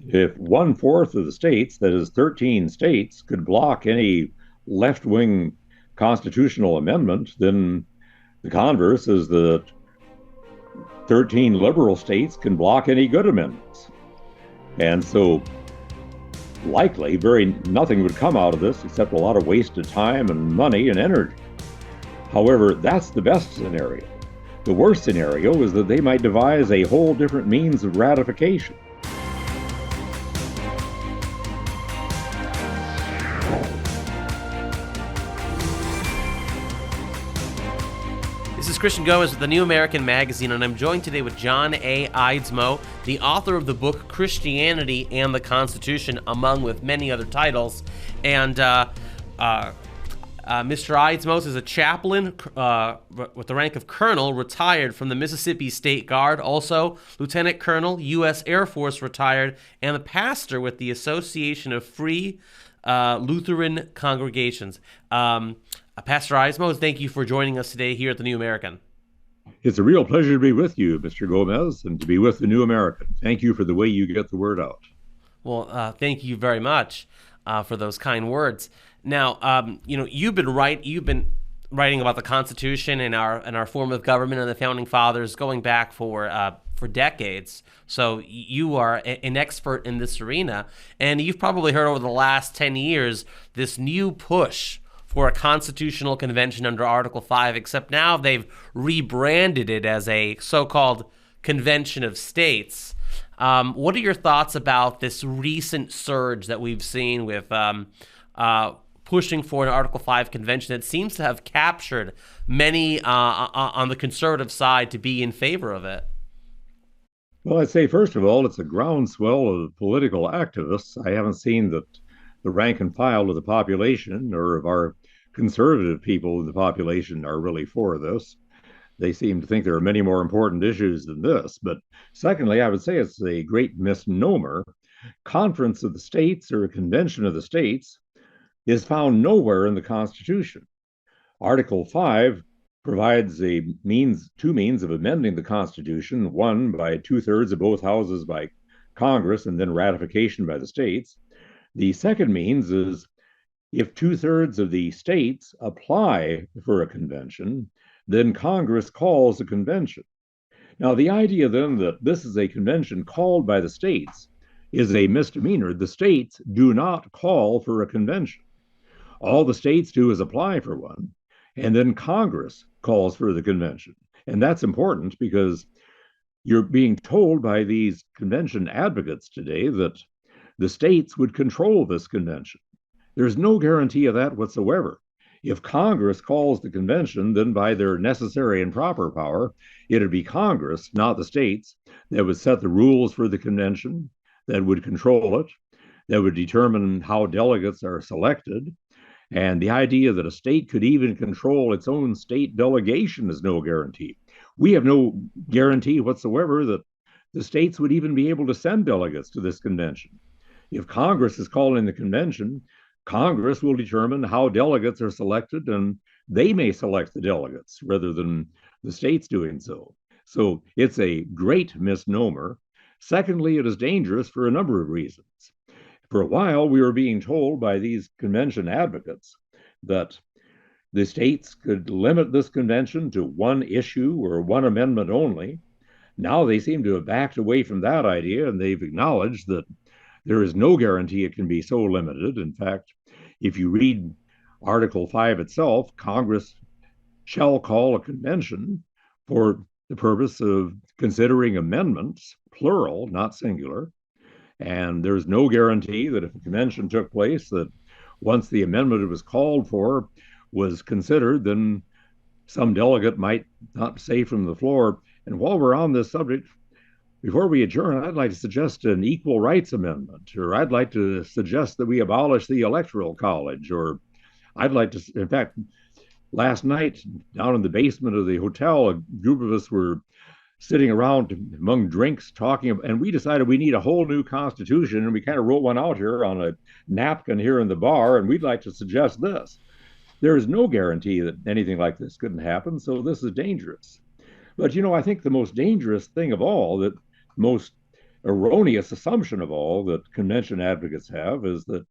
If one-fourth of the states, that is 13 states, could block any left-wing constitutional amendment, then the converse is that 13 liberal states can block any good amendments. And so likely very nothing would come out of this except a lot of wasted time and money and energy. However, that's the best scenario. The worst scenario is that they might devise a whole different means of ratification. This is Christian Gomez with the New American Magazine, and I'm joined today with John A. Eidsmoe, the author of the book Christianity and the Constitution, among with many other titles. And Mr. Eidsmoe is a chaplain with the rank of colonel, retired from the Mississippi State Guard, also lieutenant colonel, U.S. Air Force retired, and the pastor with the Free Lutheran Congregations. Pastor Eidsmoe, thank you for joining us today here at the New American. It's a real pleasure to be with you, Mr. Gomez, and to be with the New American. Thank you for the way you get the word out. Well, thank you very much for those kind words. Now, you've been writing about the Constitution and our form of government and the Founding Fathers going back for decades. So you are an expert in this arena, and you've probably heard over the last 10 years this new push for a constitutional convention under Article 5, except now they've rebranded it as a so-called convention of states. What are your thoughts about this recent surge that we've seen with pushing for an Article 5 convention that seems to have captured many on the conservative side to be in favor of it? Well, I'd say, first of all, it's a groundswell of political activists. I haven't seen that the rank and file of the population or of our conservative people in the population are really for this. They seem to think there are many more important issues than this. But secondly, I would say it's a great misnomer. Conference of the states or a convention of the states is found nowhere in the Constitution. Article 5 provides two means of amending the Constitution, one by two-thirds of both houses by Congress and then ratification by the states. The second means is if two-thirds of the states apply for a convention, then Congress calls a convention. Now, the idea then that this is a convention called by the states is a misdemeanor. The states do not call for a convention. All the states do is apply for one, and then Congress calls for the convention. And that's important because you're being told by these convention advocates today that the states would control this convention. There's no guarantee of that whatsoever. If Congress calls the convention, then by their necessary and proper power, it'd be Congress, not the states, that would set the rules for the convention, that would control it, that would determine how delegates are selected. And the idea that a state could even control its own state delegation is no guarantee. We have no guarantee whatsoever that the states would even be able to send delegates to this convention. If Congress is calling the convention, Congress will determine how delegates are selected, and they may select the delegates rather than the states doing so. So it's a great misnomer. Secondly, it is dangerous for a number of reasons. For a while, we were being told by these convention advocates that the states could limit this convention to one issue or one amendment only. Now they seem to have backed away from that idea, and they've acknowledged that there is no guarantee it can be so limited. In fact, if you read Article 5 itself, Congress shall call a convention for the purpose of considering amendments, plural, not singular. And there's no guarantee that if a convention took place, that once the amendment it was called for was considered, then some delegate might not say from the floor. And while we're on this subject, before we adjourn, I'd like to suggest an equal rights amendment, or I'd like to suggest that we abolish the Electoral College, or I'd like to, in fact, last night down in the basement of the hotel, a group of us were sitting around among drinks talking, and we decided we need a whole new constitution, and we kind of wrote one out here on a napkin here in the bar, and we'd like to suggest this. There is no guarantee that anything like this couldn't happen, so this is dangerous. But, I think the most dangerous thing of all, that most erroneous assumption of all that convention advocates have is that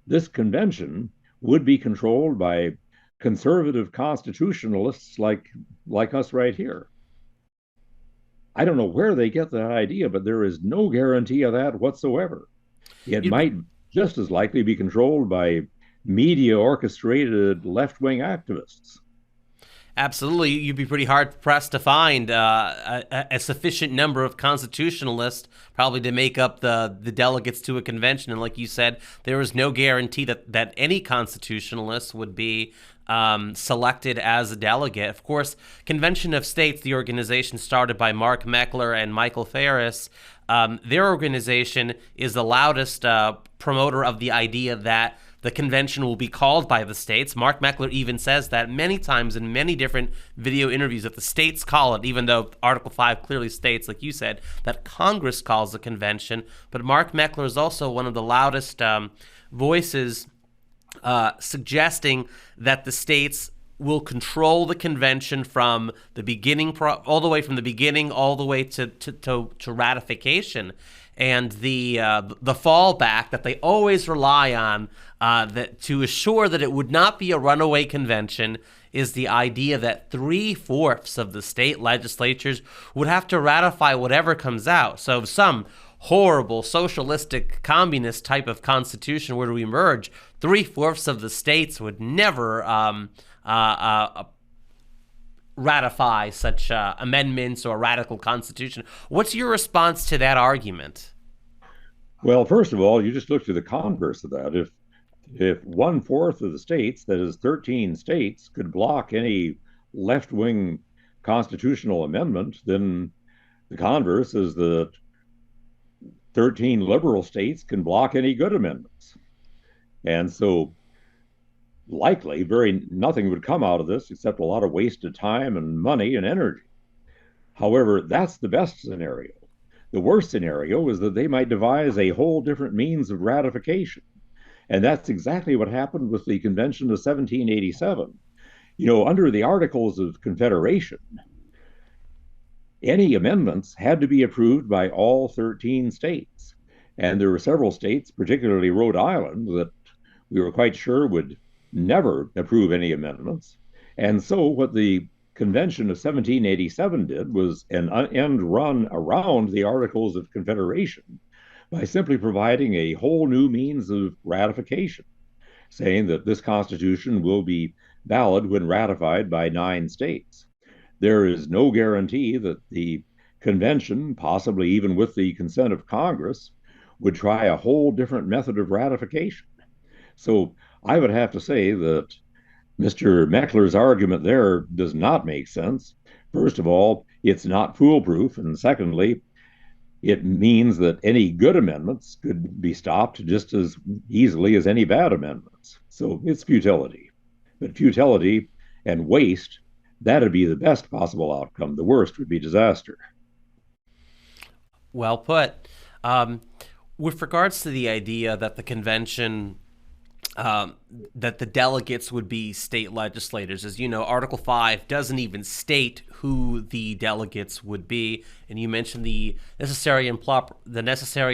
this convention would be controlled by conservative constitutionalists like us right here. I don't know where they get that idea, but there is no guarantee of that whatsoever. It You'd be, might just as likely be controlled by media orchestrated left wing activists. Absolutely, you'd be pretty hard pressed to find a sufficient number of constitutionalists probably to make up the delegates to a convention. And like you said, there is no guarantee that any constitutionalist would be selected as a delegate. Of course, Convention of States, the organization started by Mark Meckler and Michael Farris, their organization is the loudest promoter of the idea that the convention will be called by the states. Mark Meckler even says that many times in many different video interviews that the states call it, even though Article 5 clearly states, like you said, that Congress calls the convention. But Mark Meckler is also one of the loudest voices suggesting that the states will control the convention from the beginning, all the way from the beginning, all the way to ratification. And the fallback that they always rely on that to assure that it would not be a runaway convention is the idea that 3/4 of the state legislatures would have to ratify whatever comes out. So if some horrible socialistic communist type of constitution were to emerge, 3/4 of the states would never ratify such amendments or radical constitution. What's your response to that argument? Well, first of all, you just look to the converse of that. If 1/4 of the states, that is 13 states, could block any left wing constitutional amendment, then the converse is that 13 liberal states can block any good amendments. And so likely nothing would come out of this except a lot of wasted time and money and energy. However, that's the best scenario. The worst scenario is that they might devise a whole different means of ratification. And that's exactly what happened with the Convention of 1787. Under the Articles of Confederation, any amendments had to be approved by all 13 states. And there were several states, particularly Rhode Island, that we were quite sure would never approve any amendments. And so what the Convention of 1787 did was an end run around the Articles of Confederation by simply providing a whole new means of ratification, saying that this Constitution will be valid when ratified by 9 states. There is no guarantee that the convention, possibly even with the consent of Congress, would try a whole different method of ratification. So I would have to say that Mr. Meckler's argument there does not make sense. First of all, it's not foolproof. And secondly, it means that any good amendments could be stopped just as easily as any bad amendments. So it's futility. But futility and waste, that'd be the best possible outcome. The worst would be disaster. Well put. With regards to the idea that the convention, that the delegates would be state legislators, as you know, Article 5 doesn't even state who the delegates would be. And you mentioned the necessary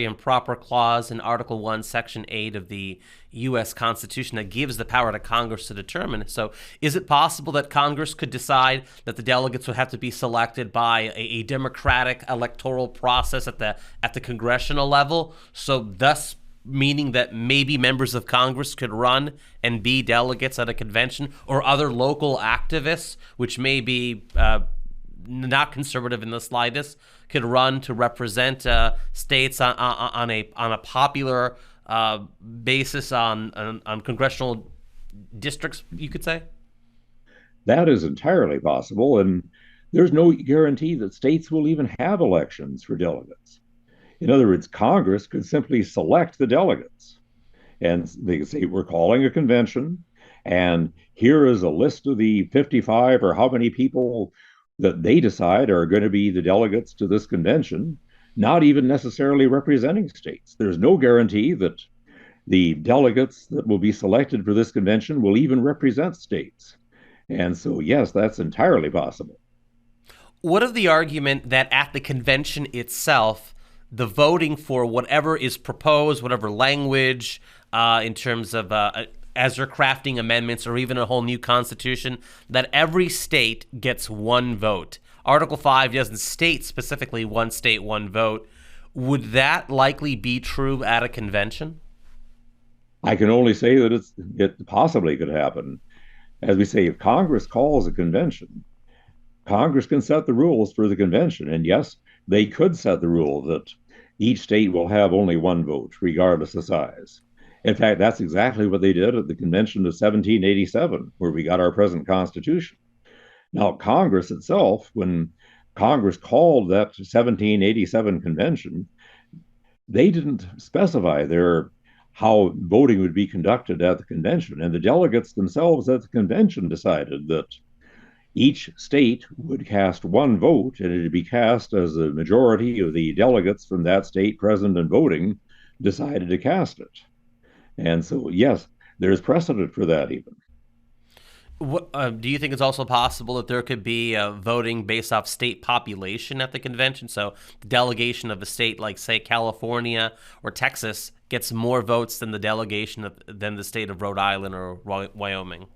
and proper clause in Article 1, Section 8 of the U.S. Constitution that gives the power to Congress to determine. So is it possible that Congress could decide that the delegates would have to be selected by a democratic electoral process at the congressional level, so thus meaning that maybe members of Congress could run and be delegates at a convention, or other local activists, which may be not conservative in the slightest, could run to represent states on a popular basis on congressional districts, you could say? That is entirely possible, and there's no guarantee that states will even have elections for delegates. In other words, Congress could simply select the delegates. And they could say, we're calling a convention, and here is a list of the 55 or how many people that they decide are going to be the delegates to this convention, not even necessarily representing states. There's no guarantee that the delegates that will be selected for this convention will even represent states. And so, yes, that's entirely possible. What of the argument that at the convention itself, the voting for whatever is proposed, whatever language, in terms of as they're crafting amendments or even a whole new constitution, that every state gets one vote. Article 5 doesn't state specifically one state, one vote. Would that likely be true at a convention? I can only say that it possibly could happen. As we say, if Congress calls a convention, Congress can set the rules for the convention. And yes, they could set the rule that each state will have only one vote, regardless of size. In fact, that's exactly what they did at the convention of 1787, where we got our present Constitution. Now, Congress itself, when Congress called that 1787 convention, they didn't specify how voting would be conducted at the convention. And the delegates themselves at the convention decided that each state would cast one vote, and it would be cast as the majority of the delegates from that state present and voting decided to cast it. And so, yes, there's precedent for that even. Do you think it's also possible that there could be voting based off state population at the convention? So the delegation of a state like, say, California or Texas gets more votes than the delegation than the state of Rhode Island or Wyoming.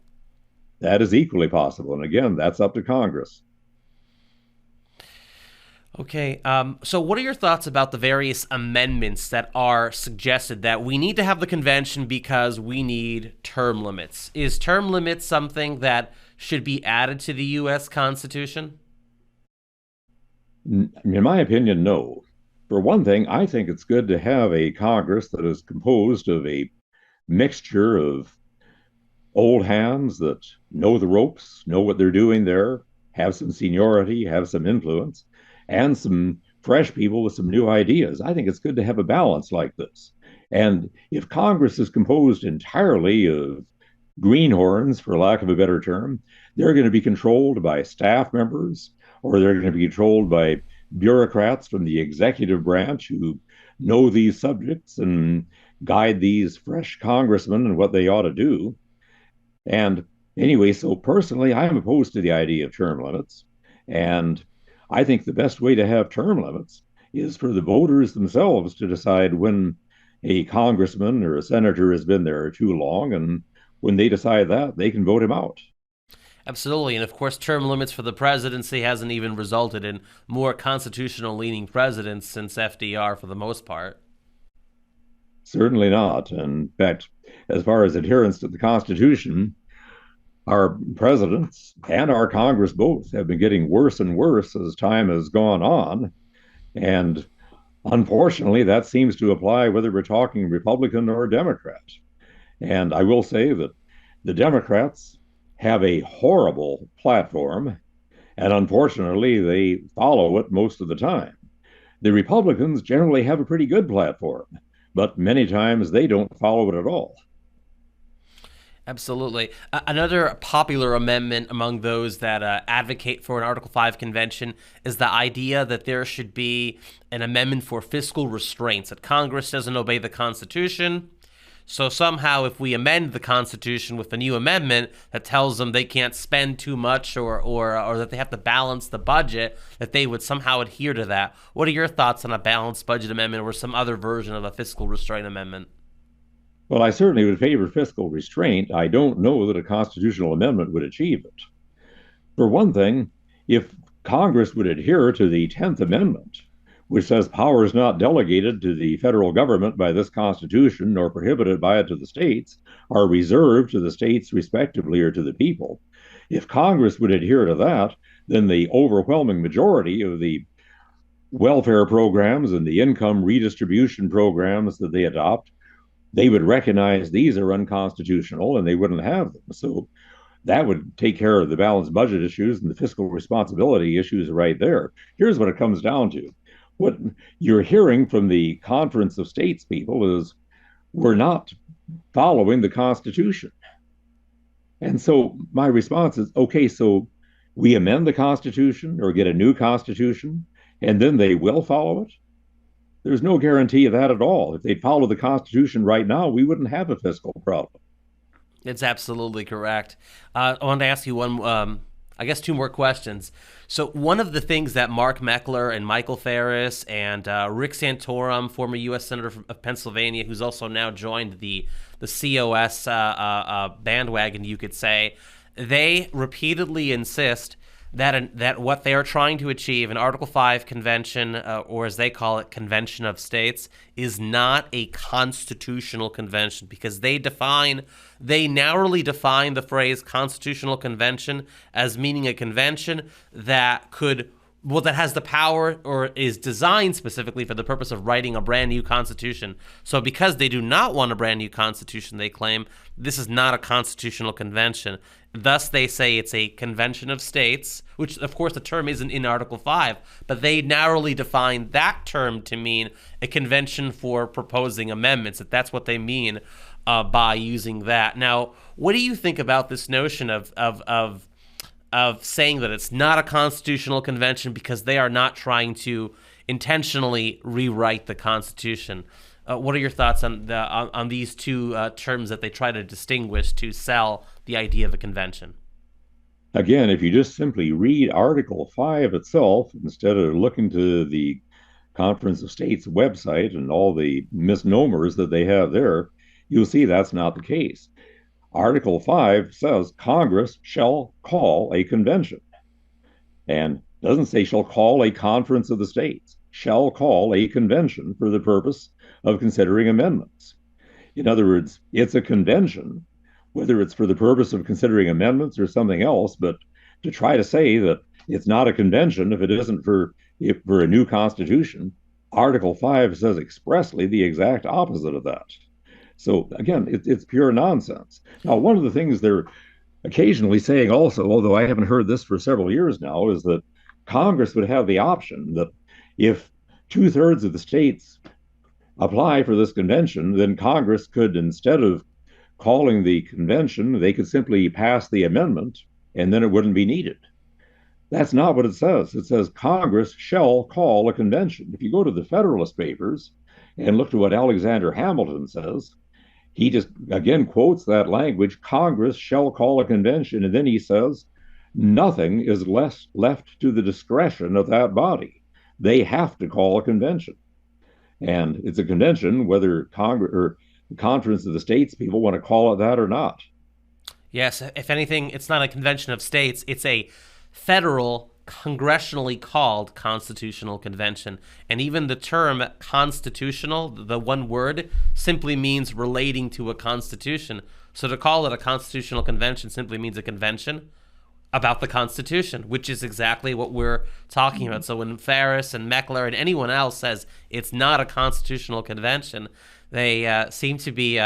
That is equally possible. And again, that's up to Congress. Okay, so what are your thoughts about the various amendments that are suggested that we need to have the convention because we need term limits? Is term limits something that should be added to the U.S. Constitution? In my opinion, no. For one thing, I think it's good to have a Congress that is composed of a mixture of old hands that know the ropes, know what they're doing there, have some seniority, have some influence, and some fresh people with some new ideas. I think it's good to have a balance like this. And if Congress is composed entirely of greenhorns, for lack of a better term, they're going to be controlled by staff members, or they're going to be controlled by bureaucrats from the executive branch who know these subjects and guide these fresh congressmen and what they ought to do. And anyway, so personally, I'm opposed to the idea of term limits. And I think the best way to have term limits is for the voters themselves to decide when a congressman or a senator has been there too long. And when they decide that, they can vote him out. Absolutely. And of course, term limits for the presidency hasn't even resulted in more constitutional leaning presidents since FDR for the most part. Certainly not. In fact, as far as adherence to the Constitution, our presidents and our Congress both have been getting worse and worse as time has gone on. And unfortunately, that seems to apply whether we're talking Republican or Democrat. And I will say that the Democrats have a horrible platform, and unfortunately, they follow it most of the time. The Republicans generally have a pretty good platform, but many times they don't follow it at all. Absolutely. Another popular amendment among those that advocate for an Article 5 convention is the idea that there should be an amendment for fiscal restraints, that Congress doesn't obey the Constitution. So somehow if we amend the Constitution with a new amendment that tells them they can't spend too much or that they have to balance the budget, that they would somehow adhere to that. What are your thoughts on a balanced budget amendment or some other version of a fiscal restraint amendment? Well, I certainly would favor fiscal restraint. I don't know that a constitutional amendment would achieve it. For one thing, if Congress would adhere to the 10th Amendment, which says powers not delegated to the federal government by this Constitution nor prohibited by it to the states are reserved to the states respectively or to the people, if Congress would adhere to that, then the overwhelming majority of the welfare programs and the income redistribution programs that they adopt, they would recognize these are unconstitutional and they wouldn't have them. So that would take care of the balanced budget issues and the fiscal responsibility issues right there. Here's what it comes down to. What you're hearing from the Conference of States people is we're not following the Constitution. And so my response is, okay, so we amend the Constitution or get a new Constitution, and then they will follow it? There's no guarantee of that at all. If they'd follow the Constitution right now, we wouldn't have a fiscal problem. It's absolutely correct. I wanted to ask you one I guess two more questions. So one of the things that Mark Meckler and Michael Farris and Rick Santorum, former U.S. Senator of Pennsylvania, who's also now joined the COS bandwagon, you could say, they repeatedly insist that what they are trying to achieve in Article 5 convention, or as they call it, Convention of States, is not a constitutional convention, because they narrowly define the phrase constitutional convention as meaning a convention that that has the power or is designed specifically for the purpose of writing a brand new constitution. So because they do not want a brand new constitution, they claim this is not a constitutional convention. Thus, they say it's a convention of states, which, of course, the term isn't in Article 5, but they narrowly define that term to mean a convention for proposing amendments, that's what they mean by using that. Now, what do you think about this notion of saying that it's not a constitutional convention because they are not trying to intentionally rewrite the Constitution? What are your thoughts on these two terms that they try to distinguish to sell the idea of a convention? Again, if you just simply read Article 5 itself, instead of looking to the Conference of States website and all the misnomers that they have there, you'll see that's not the case. Article 5 says Congress shall call a convention, and doesn't say shall call a conference of the states, shall call a convention for the purpose of considering amendments. In other words, it's a convention, whether it's for the purpose of considering amendments or something else, but to try to say that it's not a convention if it isn't for a new constitution, Article 5 says expressly the exact opposite of that. So again, it's pure nonsense. Now, one of the things they're occasionally saying also, although I haven't heard this for several years now, is that Congress would have the option that if 2/3 of the states apply for this convention, then Congress could, instead of calling the convention, they could simply pass the amendment and then it wouldn't be needed. That's not what it says. It says Congress shall call a convention. If you go to the Federalist Papers and look to what Alexander Hamilton says, he just again quotes that language, Congress shall call a convention, and then he says nothing is left to the discretion of that body. They have to call a convention. And it's a convention whether Congress or the Conference of the States people want to call it that or not. Yes, if anything, it's not a convention of states, it's a federal, congressionally called constitutional convention. And even the term constitutional, the one word, simply means relating to a constitution. So to call it a constitutional convention simply means a convention about the Constitution, which is exactly what we're talking about. So when Farris and Meckler and anyone else says it's not a constitutional convention, they seem to be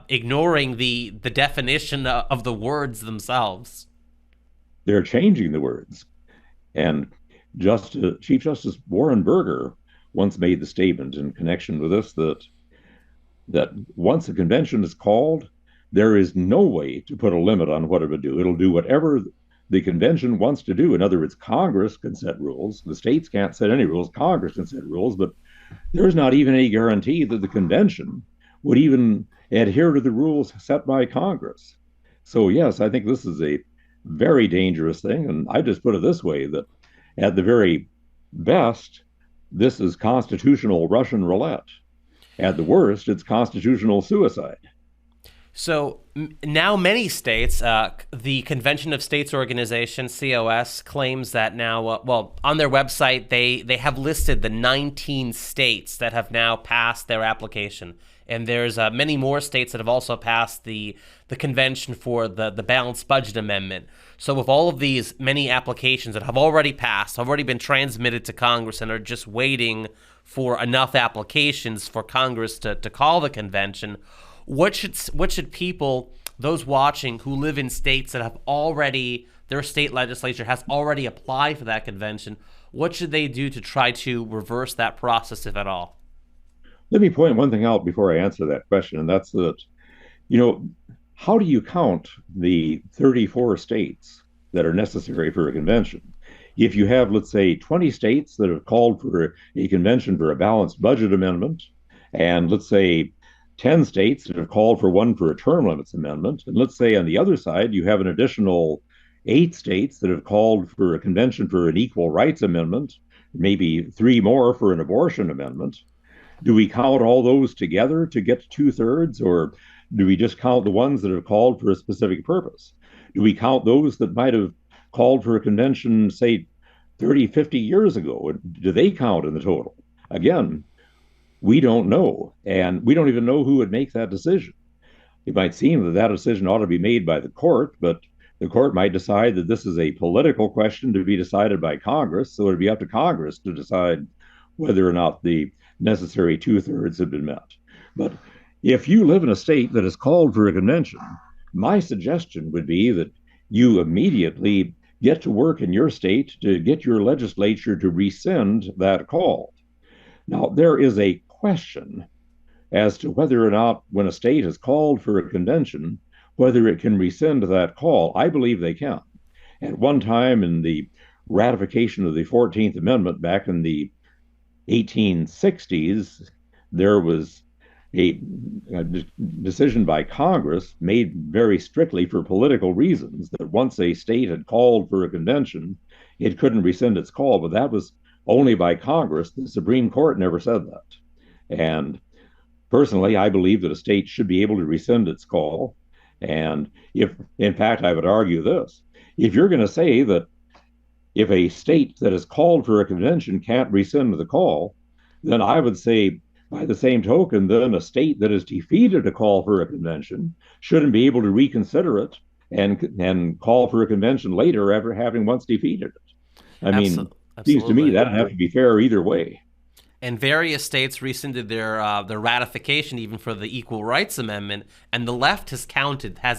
ignoring the definition of the words themselves. They're changing the words. And Chief Justice Warren Burger once made the statement in connection with this that once a convention is called, there is no way to put a limit on what it would do. It'll do whatever the convention wants to do. In other words, Congress can set rules. The states can't set any rules. Congress can set rules, but there's not even any guarantee that the convention would even adhere to the rules set by Congress. So, yes, I think this is a very dangerous thing. And I just put it this way, that at the very best, this is constitutional Russian roulette. At the worst, it's constitutional suicide. So now many states, the Convention of States Organization, COS, claims that now, on their website, they have listed the 19 states that have now passed their application. And there's many more states that have also passed the convention for the balanced budget amendment. So with all of these many applications that have already passed, already been transmitted to Congress and are just waiting for enough applications for Congress to call the convention, what should people, those watching who live in states that have already, their state legislature has already applied for that convention, what should they do to try to reverse that process, if at all? Let me point one thing out before I answer that question, and that's that, how do you count the 34 states that are necessary for a convention? If you have, let's say, 20 states that have called for a convention for a balanced budget amendment, and let's say 10 states that have called for one for a term limits amendment, and let's say on the other side you have an additional 8 states that have called for a convention for an equal rights amendment, maybe 3 more for an abortion amendment. Do we count all those together to get to 2/3, or do we just count the ones that have called for a specific purpose? Do we count those that might have called for a convention, say, 30, 50 years ago? Do they count in the total? Again, we don't know, and we don't even know who would make that decision. It might seem that that decision ought to be made by the court, but the court might decide that this is a political question to be decided by Congress, so it'd be up to Congress to decide whether or not the necessary 2/3 have been met. But if you live in a state that has called for a convention, my suggestion would be that you immediately get to work in your state to get your legislature to rescind that call. Now, there is a question as to whether or not, when a state has called for a convention, whether it can rescind that call. I believe they can. At one time, in the ratification of the 14th Amendment back in the 1860s, there was a decision by Congress made very strictly for political reasons that once a state had called for a convention, it couldn't rescind its call, but that was only by Congress. The Supreme Court never said that. And personally, I believe that a state should be able to rescind its call. And if, in fact, I would argue this, if you're going to say that if a state that has called for a convention can't rescind the call, then I would say, by the same token, then a state that has defeated a call for a convention shouldn't be able to reconsider it and call for a convention later after having once defeated it. I mean, it seems to me that'd have to be fair either way. And various states rescinded their ratification even for the Equal Rights Amendment, and the left has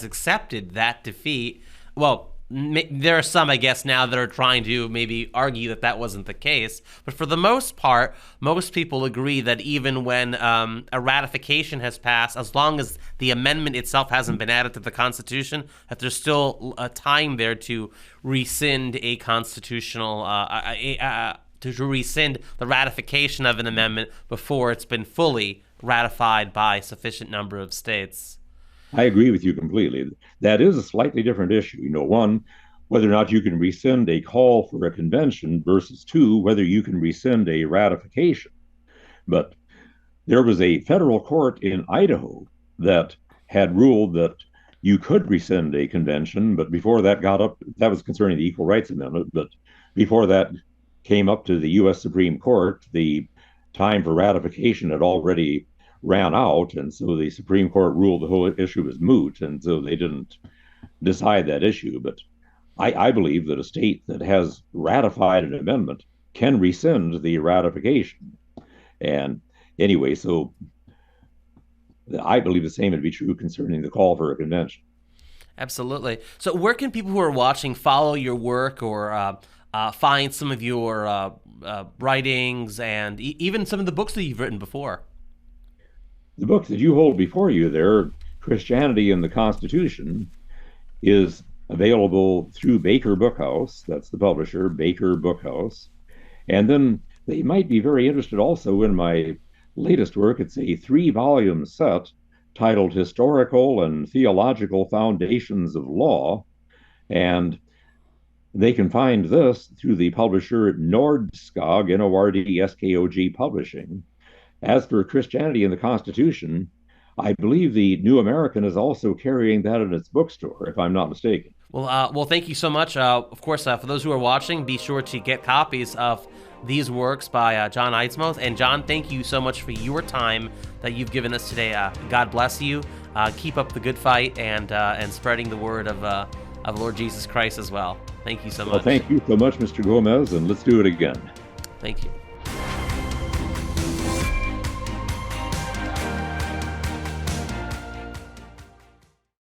accepted that defeat. Well, there are some, I guess, now that are trying to maybe argue that that wasn't the case. But for the most part, most people agree that even when a ratification has passed, as long as the amendment itself hasn't been added to the Constitution, that there's still a time there to rescind a constitutional to rescind the ratification of an amendment before it's been fully ratified by a sufficient number of states. I agree with you completely. That is a slightly different issue. One, whether or not you can rescind a call for a convention versus two, whether you can rescind a ratification. But there was a federal court in Idaho that had ruled that you could rescind a convention, but before that got up, that was concerning the Equal Rights Amendment, but before that came up to the U.S. Supreme Court, the time for ratification had already ran out, and so the Supreme Court ruled the whole issue was moot, and so they didn't decide that issue. But I believe that a state that has ratified an amendment can rescind the ratification. And anyway, so I believe the same would be true concerning the call for a convention. Absolutely. So where can people who are watching follow your work or find some of your writings and even some of the books that you've written before? The book that you hold before you there, Christianity and the Constitution, is available through Baker Bookhouse. That's the publisher, Baker Bookhouse. And then they might be very interested also in my latest work. It's a 3-volume set titled Historical and Theological Foundations of Law. And they can find this through the publisher Nordskog, Nordskog Publishing. As for Christianity and the Constitution, I believe the New American is also carrying that in its bookstore, if I'm not mistaken. Well, thank you so much. Of course, for those who are watching, be sure to get copies of these works by John Eidsmoe. And John, thank you so much for your time that you've given us today. God bless you. Keep up the good fight and spreading the word of Lord Jesus Christ as well. Thank you so much. Well, thank you so much, Mr. Gomez, and let's do it again. Thank you.